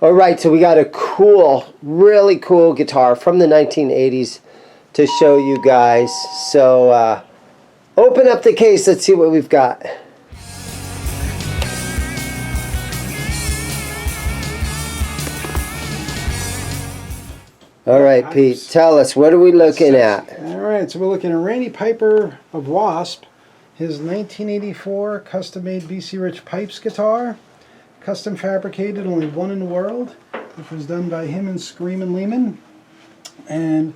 All right, so we got a cool, really cool guitar from the 1980s to show you guys. So open up the case. Let's see what we've got. All right, Pete, tell us, what are we looking at? All right, so we're looking at Randy Piper of W.A.S.P, his 1984 custom-made B.C.Rich pipes guitar, custom fabricated, only one in the world, which was done by him and Screamin' Lehman. And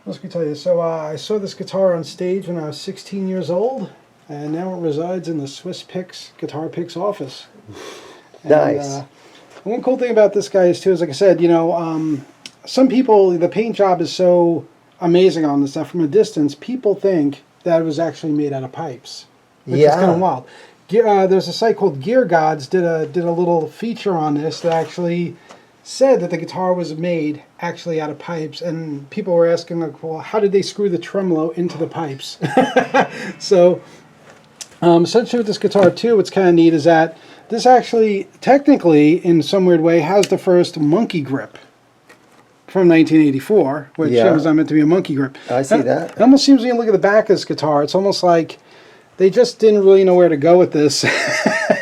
what can I tell you? So I saw this guitar on stage when I was 16 years old, and now it resides in the SwissPicks Guitar Picks office. Nice. And, one cool thing about this guy is too, is like I said, you know, some people, the paint job is so amazing on this stuff. From a distance, people think that it was actually made out of pipes, which is kind of wild. There's a site called Gear Gods did a little feature on this that actually said that the guitar was made actually out of pipes, and people were asking, like, well, how did they screw the tremolo into the pipes? So essentially with this guitar too, what's kind of neat is that this actually, technically, in some weird way, has the first monkey grip from 1984, which was not meant to be a monkey grip. I see that. It almost seems, when you look at the back of this guitar, it's almost like they just didn't really know where to go with this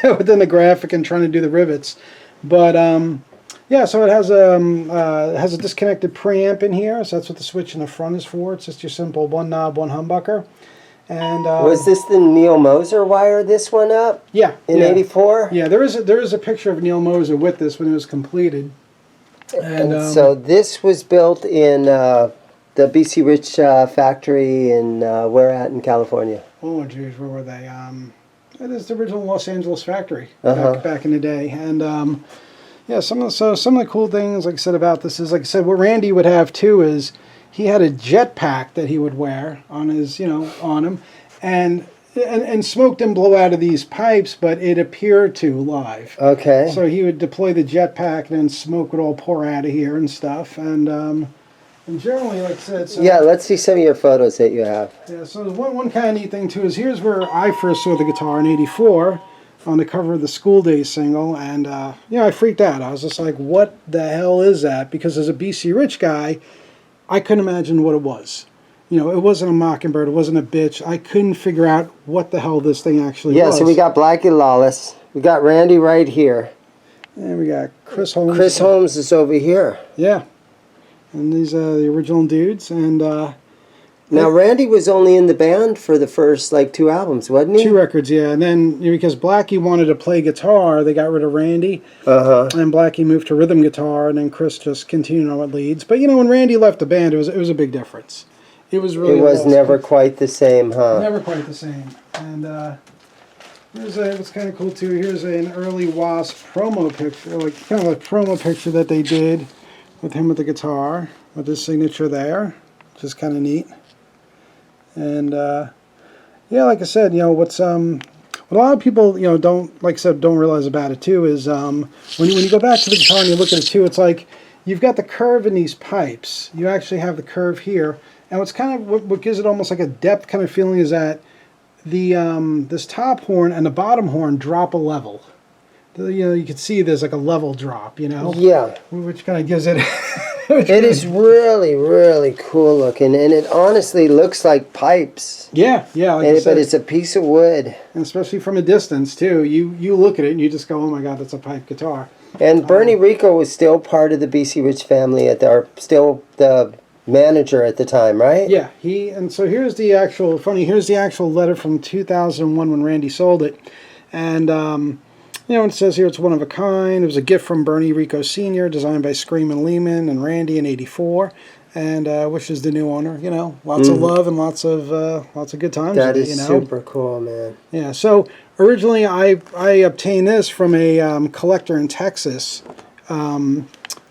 within the graphic and trying to do the rivets. But yeah, so it has a disconnected preamp in here, so that's what the switch in the front is for. It's just your simple one knob, one humbucker. And was this the Neil Moser wire this one up? Yeah. In '84? Yeah, there is a picture of Neil Moser with this when it was completed. And so this was built in the B.C.Rich factory in where at in California? Oh, geez, where were they? It is the original Los Angeles factory back in the day. And yeah, some of the cool things, like I said, about this is, like I said, what Randy would have too is he had a jet pack that he would wear on his, on him, and smoke didn't blow out of these pipes, but it appeared to live. Okay. So he would deploy the jetpack, and then smoke would all pour out of here and stuff. And generally, like I said, so yeah, let's see some of your photos that you have. Yeah. So one kind of neat thing too is here's where I first saw the guitar in '84 on the cover of the School Days single, and I freaked out. I was just like, "What the hell is that?" Because as a B.C.Rich guy, I couldn't imagine what it was. It wasn't a Mockingbird, it wasn't a bitch. I couldn't figure out what the hell this thing actually was. Yeah, so we got Blackie Lawless. We got Randy right here. And we got Chris Holmes. Chris Holmes is over here. Yeah. And these are the original dudes. And now, Randy was only in the band for the first, 2 albums, wasn't he? 2 records, yeah. And then, because Blackie wanted to play guitar, they got rid of Randy. And Blackie moved to rhythm guitar, and then Chris just continued on with leads. But, when Randy left the band, it was a big difference. It was really. It was never quite the same, huh? Never quite the same. And here's what's kind of cool too. Here's an early W.A.S.P promo picture, kind of a promo picture that they did with him with the guitar, with his signature there, which is kind of neat. And yeah, like I said, what a lot of people don't, like I said, don't realize about it too is when you go back to the guitar and you look at it too, it's like you've got the curve in these pipes. You actually have the curve here. And what's kind of what gives it almost like a depth kind of feeling is that the this top horn and the bottom horn drop a level. You can see there's like a level drop, Yeah. Which kind of gives it. It is really, really cool looking, and it honestly looks like pipes. Yeah. Like but it's a piece of wood. And especially from a distance too. You look at it and you just go, oh my God, that's a pipe guitar. And Bernie Rico was still part of the B.C.Rich family still the manager at the time, right? Yeah, so here's the actual letter from 2001 when Randy sold it. And it says here it's one of a kind. It was a gift from Bernie Rico Sr., designed by Screamin' Lehman and Randy in '84, and wishes the new owner, lots of love and lots of good times. That is super cool, man. Yeah, so originally I obtained this from a collector in Texas.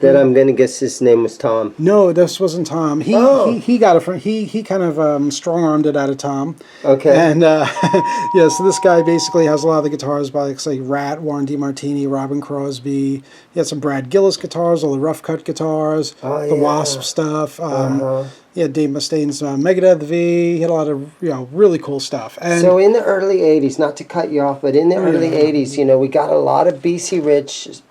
That I'm gonna guess his name was Tom. No, this wasn't Tom. He got it from he kind of strong-armed it out of Tom. Okay. And yeah, so this guy basically has a lot of the guitars by like Rat, Warren DeMartini, Robin Crosby. He had some Brad Gillis guitars, all the rough cut guitars, the W.A.S.P stuff. He had Dave Mustaine's Megadeth V. He had a lot of really cool stuff. And so in the early '80s, not to cut you off, but in the early '80s, we got a lot of B.C.Rich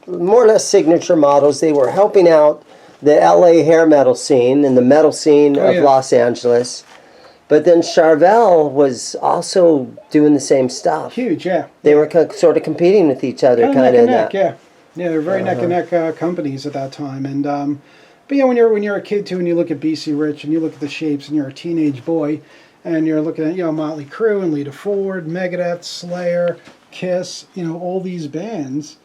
more or less signature models. They were helping out the LA hair metal scene and the metal scene of Los Angeles. But then Charvel was also doing the same stuff. Huge, yeah. They were sort of competing with each other, kind of in that. Yeah, they're very neck and neck companies at that time. And but yeah, when you're a kid too, and you look at B.C.Rich and you look at the shapes, and you're a teenage boy, and you're looking at Motley Crue and Lita Ford, Megadeth, Slayer, Kiss, all these bands,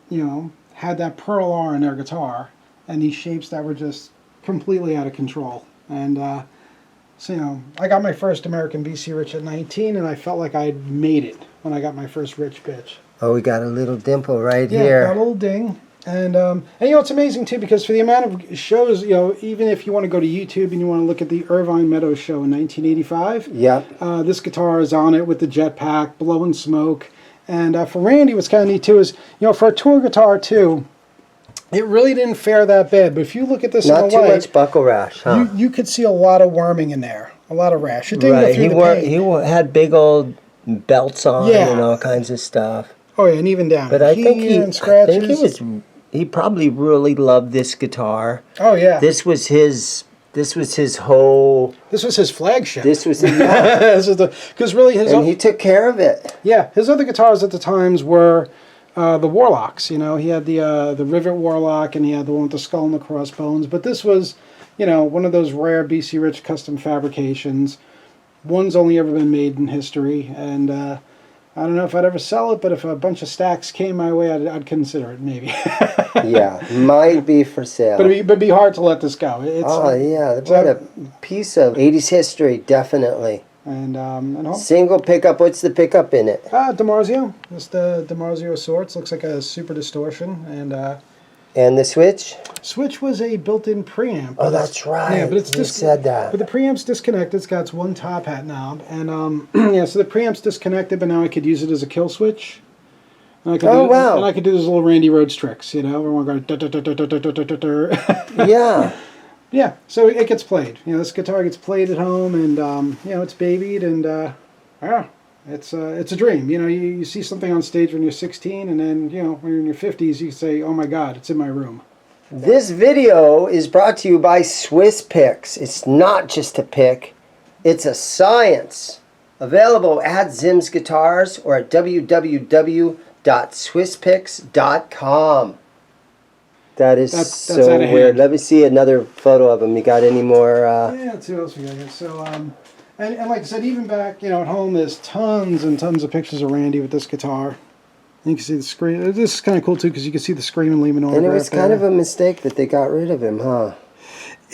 had that Pearl R in their guitar, and these shapes that were just completely out of control. And so, I got my first American B.C.Rich at 19, and I felt like I'd made it when I got my first Rich bitch. Oh, we got a little dimple right here. Yeah, got a little ding. And it's amazing, too, because for the amount of shows, even if you want to go to YouTube and you want to look at the Irvine Meadows show in 1985, this guitar is on it with the jetpack, blowing smoke. And for Randy, what's kind of neat, too, is, for a tour guitar, too, it really didn't fare that bad, but if you look at this not too much buckle rash, huh? You could see a lot of worming in there, a lot of rash. It didn't go through the paint. He had big old belts on and all kinds of stuff. Oh yeah, and even down. But I think he probably really loved this guitar. Oh yeah. This was his whole. This was his flagship. This was because really and he took care of it. Yeah, his other guitars at the times were. The Warlocks, he had the Rivet Warlock, and he had the one with the skull and the crossbones. But this was, one of those rare B.C.Rich custom fabrications. One's only ever been made in history, and I don't know if I'd ever sell it, but if a bunch of stacks came my way, I'd consider it, maybe. Yeah, might be for sale. But it'd be hard to let this go. What a piece of 80s history, definitely. And single pickup. What's the pickup in it? DiMarzio. It's the DiMarzio of sorts. Looks like a super distortion. And the switch? Switch was a built-in preamp. Oh, that's right. Yeah, but it's you said that. But the preamp's disconnected. It's got one top hat knob, and so the preamp's disconnected. But now I could use it as a kill switch. Wow! And I could do those little Randy Rhoads tricks. Where I'm going. Yeah. Yeah, so it gets played. This guitar gets played at home, and it's babied, and it's a dream. You see something on stage when you're 16, and then when you're in your 50s, you say, "Oh my God, it's in my room." This video is brought to you by SwissPicks. It's not just a pick; it's a science. Available at ZIMM'S Guitars or at www.swisspicks.com. That's so weird. Let me see another photo of him. You got any more? Yeah, let's see what else we got here. So, and like I said, even back, at home, there's tons and tons of pictures of Randy with this guitar. You can see the screen. This is kind of cool, too, because you can see the Screaming Lehman autograph. And it was kind of a mistake that they got rid of him, huh?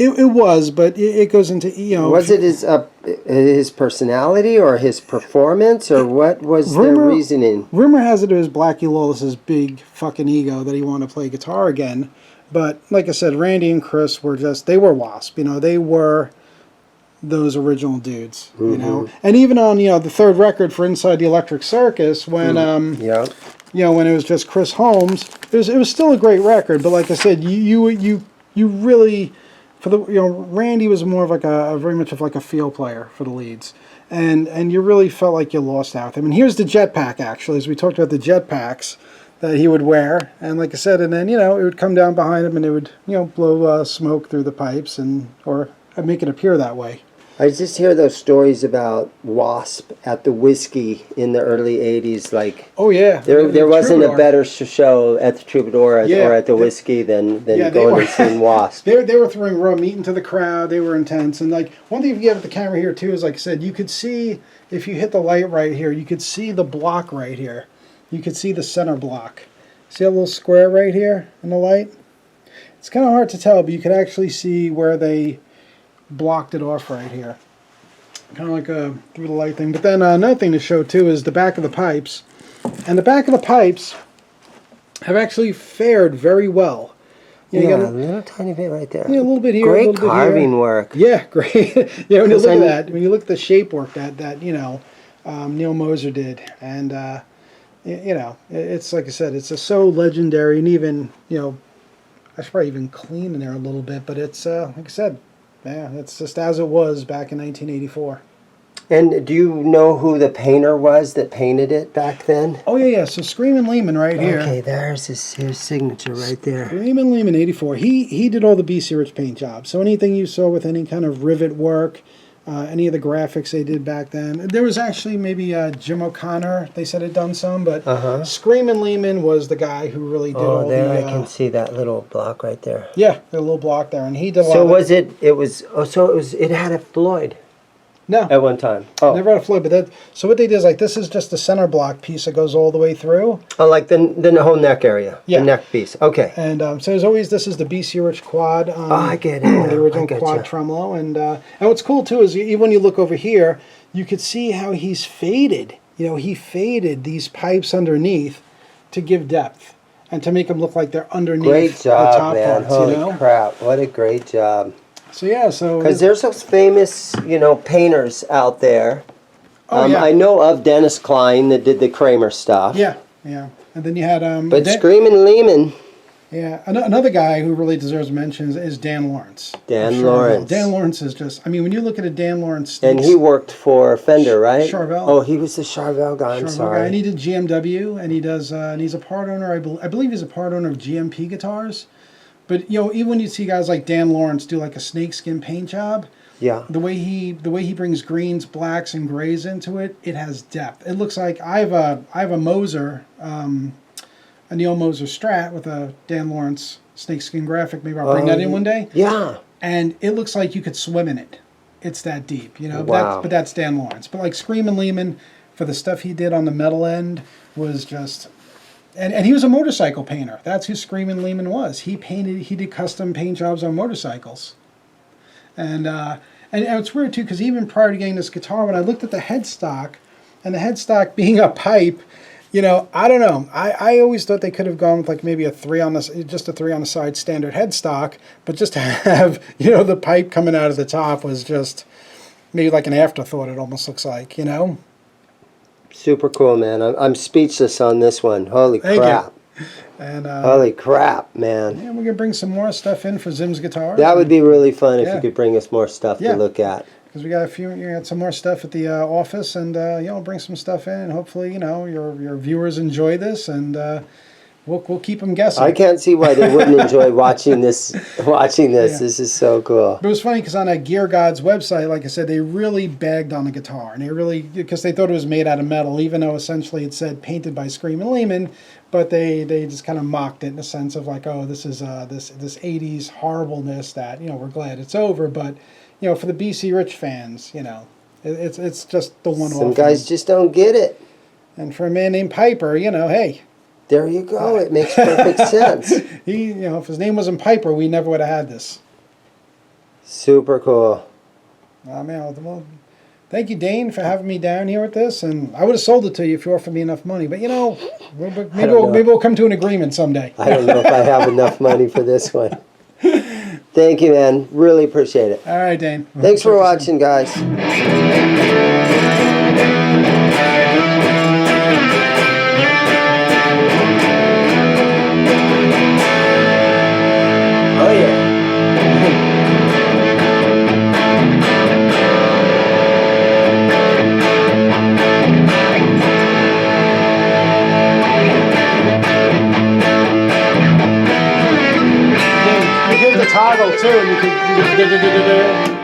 It was, but it goes into, Was it his personality or his performance, or what was their reasoning? Rumor has it was Blackie Lawless's big fucking ego that he wanted to play guitar again. But like I said, Randy and Chris were they were W.A.S.P. They were those original dudes, And even on, the third record for Inside the Electric Circus, when, when it was just Chris Holmes, it was still a great record. But like I said, you really... For the Randy was more of very much of a feel player for the leads, and you really felt like you lost out with him. And here's the jetpack, actually, as we talked about the jetpacks that he would wear, and like I said, and then it would come down behind him and it would blow smoke through the pipes or make it appear that way. I just hear those stories about W.A.S.P. at the Whiskey in the early 80s. Oh, yeah. There wasn't a better show at the Troubadour or at the Whiskey than going and seeing W.A.S.P. They were throwing raw meat into the crowd. They were intense. And one thing you have at the camera here, too, is like I said, you could see, if you hit the light right here, you could see the block right here. You could see the center block. See that little square right here in the light? It's kind of hard to tell, but you could actually see where they blocked it off right here, kind of like through the light thing. But then another thing to show too is the back of the pipes, and the back of the pipes have actually fared very well. You got a little tiny bit right there. Yeah, a little bit here. Great carving work. Yeah, great. Yeah, when you look at that, when you look at the shape work that Neil Moser did, and it's like I said, it's so legendary, and even I should probably even clean in there a little bit, but it's like I said. Yeah, it's just as it was back in 1984. And do you know who the painter was that painted it back then? Oh, yeah. So Screamin' Lehman right here. Okay, there's his signature right there. Screamin' Lehman, 84. He did all the B.C.Rich paint jobs. So anything you saw with any kind of rivet work, any of the graphics they did back then. There was actually maybe Jim O'Connor, they said had done some, but Screamin' Lehman was the guy who really did all there the... I can see that little block right there. Yeah, the little block there. And he did a lot So of was it had a Floyd No. at one time? Oh. Never had a Floyd, but so what they did is like this is just the center block piece that goes all the way through. Oh, like the whole neck area. Yeah. The neck piece. Okay. And so there's always, this is the B.C.Rich quad. I get it. The original quad tremolo. And what's cool too is even when you look over here, you could see how he's faded. You know, he faded these pipes underneath to give depth and to make them look like they're underneath great job, the top man. parts. Holy you know? crap. What a great job. So yeah, so... Because there's those famous, painters out there. Oh, yeah. I know of Dennis Klein that did the Kramer stuff. Yeah, yeah. And then you had... But Screamin' Lehman... Yeah, another guy who really deserves mentions is Dan Lawrence. Dan Lawrence. Dan Lawrence is just, I mean, when you look at a Dan Lawrence... And he worked for Fender, right? Charvel. Oh, he was the Charvel guy, I'm sorry. Guy. And he did GMW, and he does, and he's a part owner, I believe he's a part owner of GMP guitars. But, even when you see guys like Dan Lawrence do like a snakeskin paint job, yeah, the way he brings greens, blacks, and grays into it, it has depth. It looks like I have a Moser, a Neil Moser Strat with a Dan Lawrence snakeskin graphic. Maybe I'll bring that in one day. Yeah. And it looks like you could swim in it. It's that deep, Wow. But that's Dan Lawrence. But like Screamin' Lehman, for the stuff he did on the metal end, was just... And he was a motorcycle painter. That's who Screamin' Lehman was. He did custom paint jobs on motorcycles. And it's weird too, because even prior to getting this guitar, when I looked at the headstock, and the headstock being a pipe, I don't know. I always thought they could have gone with like maybe just a 3 on the side standard headstock, but just to have, the pipe coming out of the top was just maybe like an afterthought, it almost looks like, Super cool, man. I'm speechless on this one. Holy crap. And holy crap, man. Yeah, we're going to bring some more stuff in for ZIMM'S guitar. That would be really fun if you could bring us more stuff to look at. Because we got some more stuff at the office, and we'll bring some stuff in, and hopefully, your viewers enjoy this, and we'll keep them guessing. I can't see why they wouldn't enjoy watching this. Yeah. This is so cool. But it was funny because on that Gear God's website, like I said, they really bagged on the guitar, and because they thought it was made out of metal, even though essentially it said painted by Screamin' Lehman, but they just kind of mocked it in the sense of like, oh, this is this 80s horribleness that we're glad it's over, but for the B.C.Rich fans, it's just the one-off. Some guys just don't get it. And for a man named Piper, hey. There you go. It makes perfect sense. If his name wasn't Piper, we never would have had this. Super cool. Well, thank you, Dane, for having me down here with this. And I would have sold it to you if you offered me enough money. But, maybe we'll come to an agreement someday. I don't know if I have enough money for this one. Thank you, man. Really appreciate it. All right, Dane. Thanks for watching, guys. Oh, yeah. You hit the toggle, too, and you can